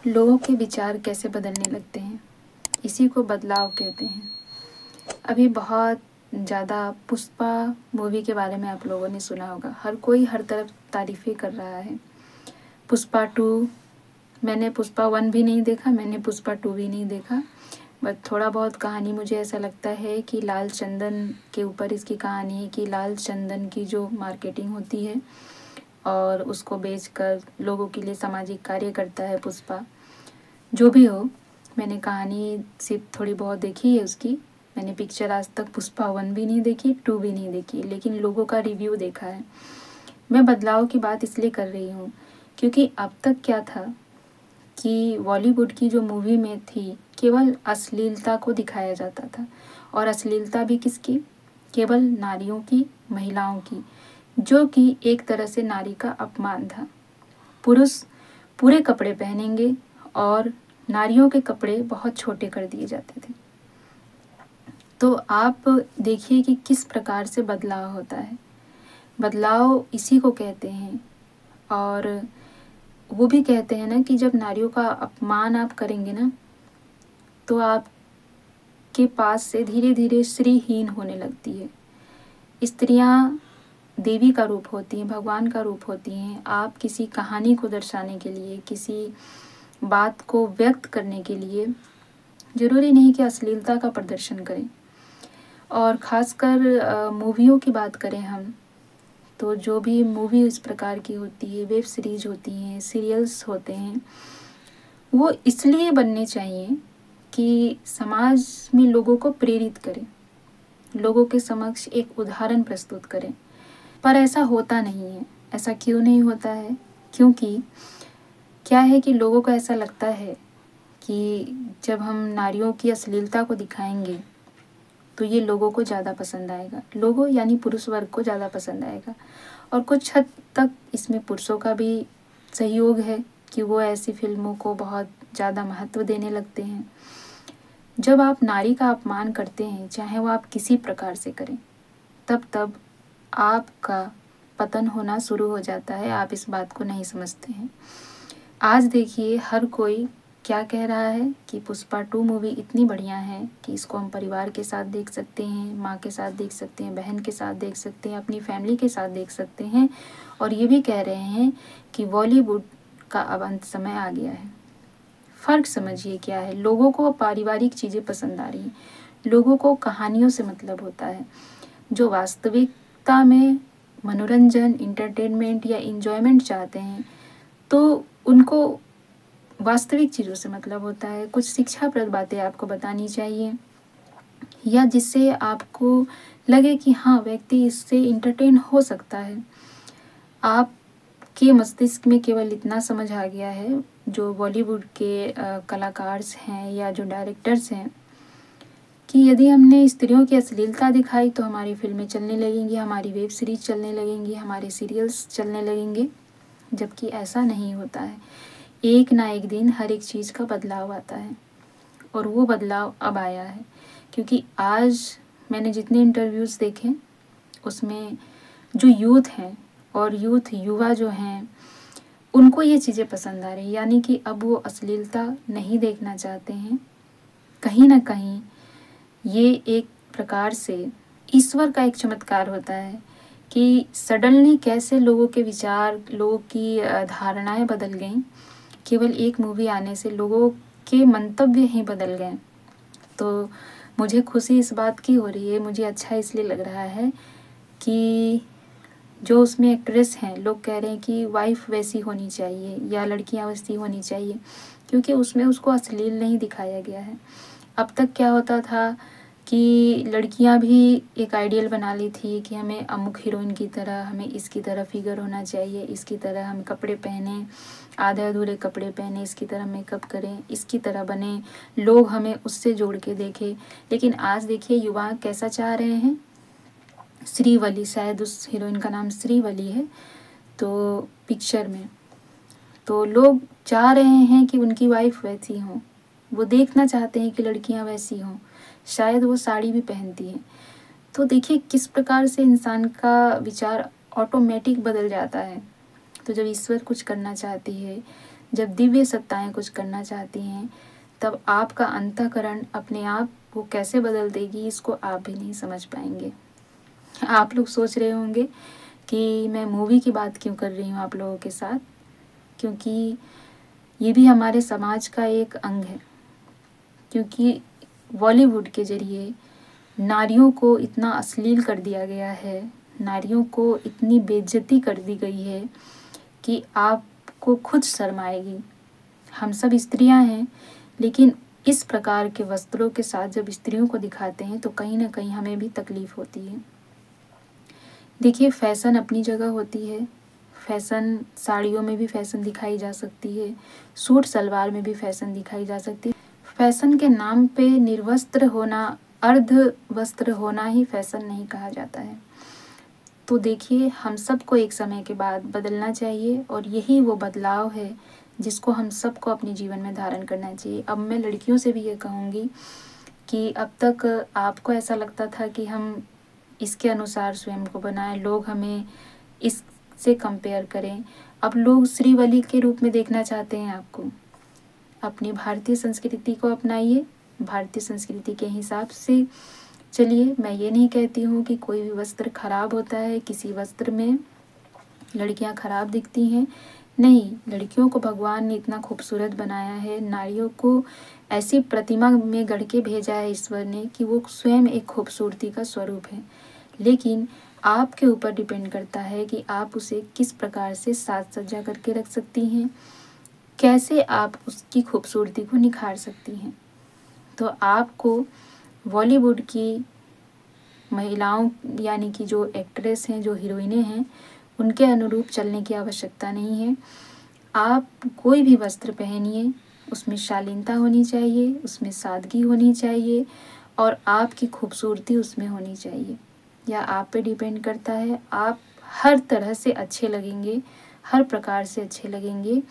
लोगों के विचार कैसे बदलने लगते हैं, इसी को बदलाव कहते हैं। अभी बहुत ज़्यादा पुष्पा मूवी के बारे में आप लोगों ने सुना होगा, हर कोई हर तरफ तारीफ़ें कर रहा है। पुष्पा 2, मैंने पुष्पा 1 भी नहीं देखा, मैंने पुष्पा 2 भी नहीं देखा, बट थोड़ा बहुत कहानी मुझे ऐसा लगता है कि लाल चंदन के ऊपर इसकी कहानी है कि लाल चंदन की जो मार्केटिंग होती है और उसको बेचकर लोगों के लिए सामाजिक कार्य करता है पुष्पा। जो भी हो, मैंने कहानी सिर्फ थोड़ी बहुत देखी है उसकी। मैंने पिक्चर आज तक पुष्पा 1 भी नहीं देखी, 2 भी नहीं देखी, लेकिन लोगों का रिव्यू देखा है। मैं बदलाव की बात इसलिए कर रही हूँ क्योंकि अब तक क्या था कि बॉलीवुड की जो मूवी में थी केवल अश्लीलता को दिखाया जाता था, और अश्लीलता भी किसकी? केवल नारियों की, महिलाओं की, जो कि एक तरह से नारी का अपमान था। पुरुष पूरे कपड़े पहनेंगे और नारियों के कपड़े बहुत छोटे कर दिए जाते थे। तो आप देखिए कि किस प्रकार से बदलाव होता है। बदलाव इसी को कहते हैं। और वो भी कहते हैं ना कि जब नारियों का अपमान आप करेंगे ना, तो आपके पास से धीरे धीरे श्रीहीन होने लगती है। स्त्रियां देवी का रूप होती हैं, भगवान का रूप होती हैं। आप किसी कहानी को दर्शाने के लिए, किसी बात को व्यक्त करने के लिए ज़रूरी नहीं कि अश्लीलता का प्रदर्शन करें। और ख़ासकर मूवियों की बात करें हम, तो जो भी मूवी इस प्रकार की होती है, वेब सीरीज होती हैं, सीरियल्स होते हैं, वो इसलिए बनने चाहिए कि समाज में लोगों को प्रेरित करें, लोगों के समक्ष एक उदाहरण प्रस्तुत करें। पर ऐसा होता नहीं है। ऐसा क्यों नहीं होता है? क्योंकि क्या है कि लोगों को ऐसा लगता है कि जब हम नारियों की अश्लीलता को दिखाएंगे तो ये लोगों को ज़्यादा पसंद आएगा, लोगों यानी पुरुष वर्ग को ज़्यादा पसंद आएगा। और कुछ हद तक इसमें पुरुषों का भी सहयोग है कि वो ऐसी फिल्मों को बहुत ज़्यादा महत्व देने लगते हैं। जब आप नारी का अपमान करते हैं, चाहे वो आप किसी प्रकार से करें, तब आपका पतन होना शुरू हो जाता है। आप इस बात को नहीं समझते हैं। आज देखिए हर कोई क्या कह रहा है कि पुष्पा 2 मूवी इतनी बढ़िया है कि इसको हम परिवार के साथ देख सकते हैं, माँ के साथ देख सकते हैं, बहन के साथ देख सकते हैं, अपनी फैमिली के साथ देख सकते हैं। और ये भी कह रहे हैं कि बॉलीवुड का अब अंत समय आ गया है। फ़र्क समझिए क्या है। लोगों को पारिवारिक चीज़ें पसंद आ रही हैं, लोगों को कहानियों से मतलब होता है। जो वास्तविकता में मनोरंजन, इंटरटेनमेंट या इंजॉयमेंट चाहते हैं, तो उनको वास्तविक चीज़ों से मतलब होता है। कुछ शिक्षाप्रद बातें आपको बतानी चाहिए, या जिससे आपको लगे कि हाँ, व्यक्ति इससे इंटरटेन हो सकता है। आपके मस्तिष्क में केवल इतना समझ आ गया है, जो बॉलीवुड के कलाकार्स हैं या जो डायरेक्टर्स हैं, कि यदि हमने स्त्रियों की अश्लीलता दिखाई तो हमारी फिल्में चलने लगेंगी, हमारी वेब सीरीज चलने लगेंगी, हमारे सीरियल्स चलने लगेंगे। जबकि ऐसा नहीं होता है। एक ना एक दिन हर एक चीज़ का बदलाव आता है, और वो बदलाव अब आया है। क्योंकि आज मैंने जितने इंटरव्यूज़ देखे, उसमें जो यूथ हैं और युवा जो हैं, उनको ये चीज़ें पसंद आ रही हैं। यानी कि अब वो अश्लीलता नहीं देखना चाहते हैं। कहीं ना कहीं ये एक प्रकार से ईश्वर का एक चमत्कार होता है कि सडनली कैसे लोगों के विचार, लोगों की धारणाएं बदल गईं। केवल एक मूवी आने से लोगों के मंतव्य ही बदल गए। तो मुझे खुशी इस बात की हो रही है, मुझे अच्छा इसलिए लग रहा है कि जो उसमें एक्ट्रेस हैं, लोग कह रहे हैं कि वाइफ वैसी होनी चाहिए या लड़कियां वैसी होनी चाहिए, क्योंकि उसमें उसको अश्लील नहीं दिखाया गया है। अब तक क्या होता था कि लड़कियां भी एक आइडियल बना ली थी कि हमें अमुक हीरोइन की तरह, हमें इसकी तरह फिगर होना चाहिए, इसकी तरह हम कपड़े पहने, आधे अधूरे कपड़े पहने, इसकी तरह मेकअप करें, इसकी तरह बने, लोग हमें उससे जोड़ के देखें। लेकिन आज देखिए युवा कैसा चाह रहे हैं। श्रीवली, शायद उस हीरोइन का नाम श्रीवली है, तो पिक्चर में तो लोग चाह रहे हैं कि उनकी वाइफ वैसी हो, वो देखना चाहते हैं कि लड़कियां वैसी हों, शायद वो साड़ी भी पहनती हैं। तो देखिए किस प्रकार से इंसान का विचार ऑटोमेटिक बदल जाता है। तो जब ईश्वर कुछ करना चाहती है, जब दिव्य सत्ताएं कुछ करना चाहती हैं, तब आपका अंतःकरण अपने आप वो कैसे बदल देगी, इसको आप भी नहीं समझ पाएंगे। आप लोग सोच रहे होंगे कि मैं मूवी की बात क्यों कर रही हूँ आप लोगों के साथ, क्योंकि ये भी हमारे समाज का एक अंग है। क्योंकि बॉलीवुड के जरिए नारियों को इतना अश्लील कर दिया गया है, नारियों को इतनी बेइज्जती कर दी गई है कि आपको खुद शर्म आएगी। हम सब स्त्रियां हैं, लेकिन इस प्रकार के वस्त्रों के साथ जब स्त्रियों को दिखाते हैं तो कहीं ना कहीं हमें भी तकलीफ होती है। देखिए, फैशन अपनी जगह होती है। फैशन साड़ियों में भी फैशन दिखाई जा सकती है, सूट सलवार में भी फैशन दिखाई जा सकती है। फैशन के नाम पे निर्वस्त्र होना, अर्ध वस्त्र होना ही फैशन नहीं कहा जाता है। तो देखिए, हम सबको एक समय के बाद बदलना चाहिए और यही वो बदलाव है जिसको हम सबको अपने जीवन में धारण करना चाहिए। अब मैं लड़कियों से भी ये कहूँगी कि अब तक आपको ऐसा लगता था कि हम इसके अनुसार स्वयं को बनाएं, लोग हमें इससे कंपेयर करें। अब लोग श्रीवल्ली के रूप में देखना चाहते हैं आपको। अपनी भारतीय संस्कृति को अपनाइए, भारतीय संस्कृति के हिसाब से चलिए। मैं ये नहीं कहती हूँ कि कोई भी वस्त्र खराब होता है, किसी वस्त्र में लड़कियाँ खराब दिखती हैं, नहीं। लड़कियों को भगवान ने इतना खूबसूरत बनाया है, नारियों को ऐसी प्रतिमा में गढ़ के भेजा है ईश्वर ने कि वो स्वयं एक खूबसूरती का स्वरूप है। लेकिन आपके ऊपर डिपेंड करता है कि आप उसे किस प्रकार से साज सज्जा करके रख सकती हैं, कैसे आप उसकी खूबसूरती को निखार सकती हैं। तो आपको बॉलीवुड की महिलाओं यानी कि जो एक्ट्रेस हैं, जो हीरोइनें हैं, उनके अनुरूप चलने की आवश्यकता नहीं है। आप कोई भी वस्त्र पहनिए, उसमें शालीनता होनी चाहिए, उसमें सादगी होनी चाहिए और आपकी खूबसूरती उसमें होनी चाहिए। या आप पे डिपेंड करता है, आप हर तरह से अच्छे लगेंगे, हर प्रकार से अच्छे लगेंगे।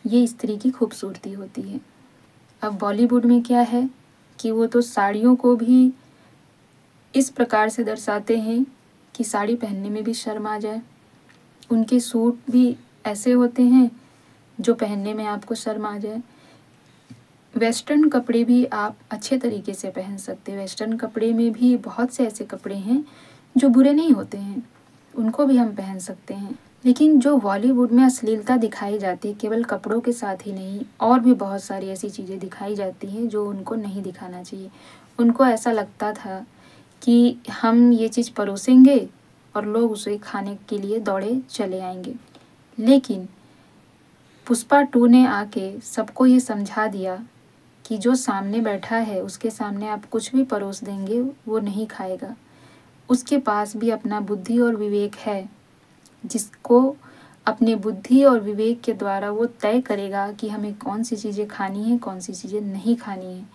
ये स्त्री की खूबसूरती होती है। अब बॉलीवुड में क्या है कि वो तो साड़ियों को भी इस प्रकार से दर्शाते हैं कि साड़ी पहनने में भी शर्म आ जाए। उनके सूट भी ऐसे होते हैं जो पहनने में आपको शर्म आ जाए। वेस्टर्न कपड़े भी आप अच्छे तरीके से पहन सकते हैं। वेस्टर्न कपड़े में भी बहुत से ऐसे कपड़े हैं जो बुरे नहीं होते हैं, उनको भी हम पहन सकते हैं। लेकिन जो बॉलीवुड में अश्लीलता दिखाई जाती है, केवल कपड़ों के साथ ही नहीं, और भी बहुत सारी ऐसी चीज़ें दिखाई जाती हैं जो उनको नहीं दिखाना चाहिए। उनको ऐसा लगता था कि हम ये चीज़ परोसेंगे और लोग उसे खाने के लिए दौड़े चले आएंगे। लेकिन पुष्पा 2 ने आके सबको ये समझा दिया कि जो सामने बैठा है उसके सामने आप कुछ भी परोस देंगे वो नहीं खाएगा। उसके पास भी अपना बुद्धि और विवेक है, जिसको अपने बुद्धि और विवेक के द्वारा वो तय करेगा कि हमें कौन सी चीज़ें खानी है, कौन सी चीज़ें नहीं खानी है।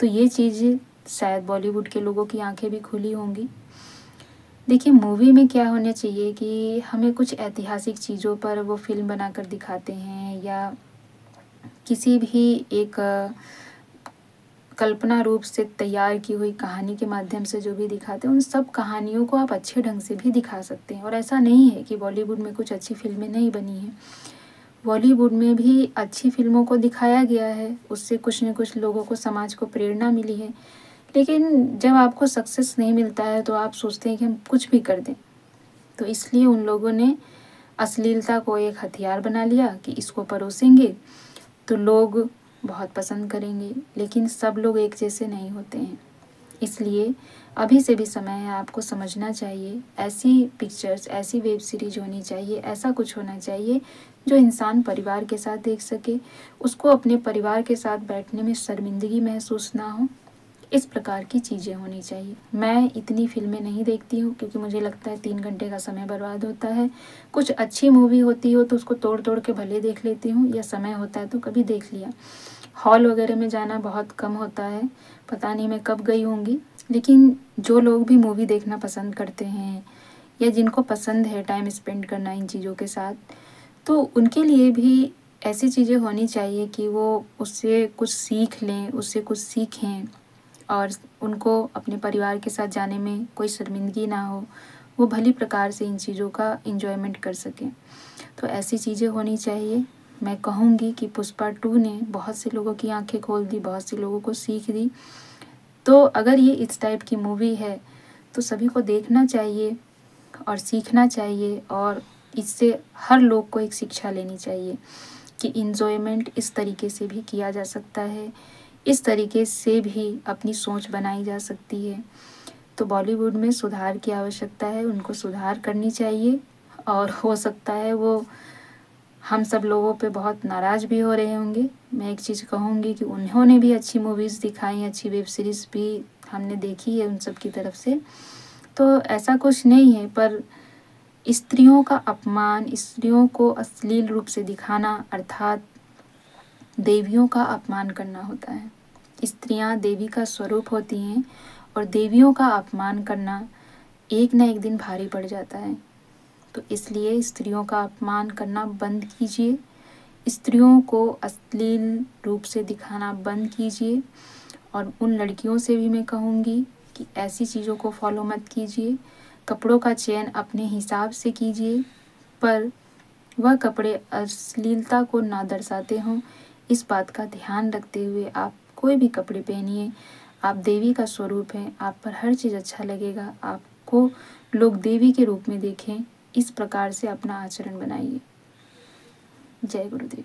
तो ये चीज़ शायद बॉलीवुड के लोगों की आंखें भी खुली होंगी। देखिए, मूवी में क्या होना चाहिए कि हमें कुछ ऐतिहासिक चीज़ों पर वो फिल्म बनाकर दिखाते हैं, या किसी भी एक कल्पना रूप से तैयार की हुई कहानी के माध्यम से जो भी दिखाते हैं, उन सब कहानियों को आप अच्छे ढंग से भी दिखा सकते हैं। और ऐसा नहीं है कि बॉलीवुड में कुछ अच्छी फिल्में नहीं बनी हैं। बॉलीवुड में भी अच्छी फिल्मों को दिखाया गया है, उससे कुछ न कुछ लोगों को, समाज को प्रेरणा मिली है। लेकिन जब आपको सक्सेस नहीं मिलता है तो आप सोचते हैं कि हम कुछ भी कर दें। तो इसलिए उन लोगों ने अश्लीलता को एक हथियार बना लिया कि इसको परोसेंगे तो लोग बहुत पसंद करेंगे। लेकिन सब लोग एक जैसे नहीं होते हैं, इसलिए अभी से भी समय है, आपको समझना चाहिए। ऐसी पिक्चर्स, ऐसी वेब सीरीज होनी चाहिए, ऐसा कुछ होना चाहिए जो इंसान परिवार के साथ देख सके, उसको अपने परिवार के साथ बैठने में शर्मिंदगी महसूस ना हो। इस प्रकार की चीज़ें होनी चाहिए। मैं इतनी फिल्में नहीं देखती हूँ क्योंकि मुझे लगता है 3 घंटे का समय बर्बाद होता है। कुछ अच्छी मूवी होती हो तो उसको तोड़ तोड़ के भले देख लेती हूँ, या समय होता है तो कभी देख लिया। हॉल वगैरह में जाना बहुत कम होता है, पता नहीं मैं कब गई होंगी। लेकिन जो लोग भी मूवी देखना पसंद करते हैं या जिनको पसंद है टाइम स्पेंड करना इन चीज़ों के साथ, तो उनके लिए भी ऐसी चीज़ें होनी चाहिए कि वो उससे कुछ सीख लें, उससे कुछ सीखें और उनको अपने परिवार के साथ जाने में कोई शर्मिंदगी ना हो, वो भली प्रकार से इन चीज़ों का एंजॉयमेंट कर सकें। तो ऐसी चीज़ें होनी चाहिए। मैं कहूँगी कि पुष्पा 2 ने बहुत से लोगों की आंखें खोल दी, बहुत से लोगों को सीख दी। तो अगर ये इस टाइप की मूवी है तो सभी को देखना चाहिए और सीखना चाहिए, और इससे हर लोग को एक शिक्षा लेनी चाहिए कि इंजॉयमेंट इस तरीके से भी किया जा सकता है, इस तरीके से भी अपनी सोच बनाई जा सकती है। तो बॉलीवुड में सुधार की आवश्यकता है, उनको सुधार करनी चाहिए। और हो सकता है वो हम सब लोगों पे बहुत नाराज़ भी हो रहे होंगे। मैं एक चीज़ कहूँगी कि उन्होंने भी अच्छी मूवीज़ दिखाई, अच्छी वेब सीरीज़ भी हमने देखी है उन सब की तरफ से। तो ऐसा कुछ नहीं है, पर स्त्रियों का अपमान, स्त्रियों को अश्लील रूप से दिखाना अर्थात देवियों का अपमान करना होता है। स्त्रियां देवी का स्वरूप होती हैं और देवियों का अपमान करना एक न एक दिन भारी पड़ जाता है। तो इसलिए स्त्रियों का अपमान करना बंद कीजिए, स्त्रियों को अश्लील रूप से दिखाना बंद कीजिए। और उन लड़कियों से भी मैं कहूँगी कि ऐसी चीज़ों को फॉलो मत कीजिए। कपड़ों का चयन अपने हिसाब से कीजिए, पर वह कपड़े अश्लीलता को ना दर्शाते हों, इस बात का ध्यान रखते हुए आप कोई भी कपड़े पहनिए। आप देवी का स्वरूप हैं, आप पर हर चीज़ अच्छा लगेगा, आपको लोग देवी के रूप में देखें, इस प्रकार से अपना आचरण बनाइए। जय गुरुदेव।